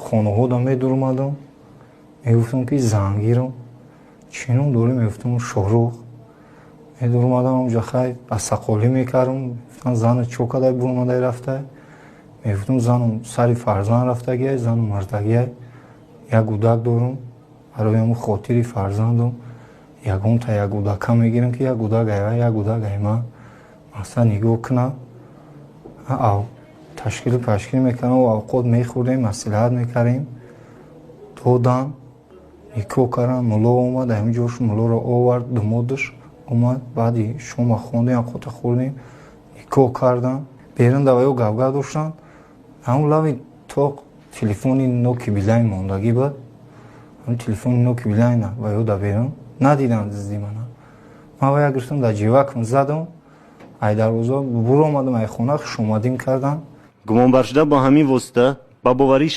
хонаҳода медурмадам, мегуфтам ки зангирам чином дорем, мегуфтам шоҳрух медурмадам онҷа хай басақолӣ мекардам, гуфтам зана чо кадай бурмадай рафтай, мегуфтам занам сари фарзанд рафтагиай, занам мардагиай, як гудак дорам, барои ҳамун хотири фарзандам ягонта як гудака мегирам ки як гудак айва, як гудак айма масла нигоҳ кунам, ташкил мекардам, авқот мехӯрдем, маслиҳат мекардем, додам, никоҳ кардам, мулло омад, ҳаминҷош муллоро овард, думодаш омад, баъди шома хондем, авқота хӯрдем, никоҳ кардам, берун даваё гапгап доштанд, ҳамун лави тоқ телефони ноки билайн мондагӣ буд, ҳамун телефони ноки билайна ва ёда берун надидам дизди мана. Ман вая гирифтам дар ҷивакам задам, ай дарвоза буромадам, ай хона хушомадим кардам. гумонбаршуда бо ҳамин восита ба боварии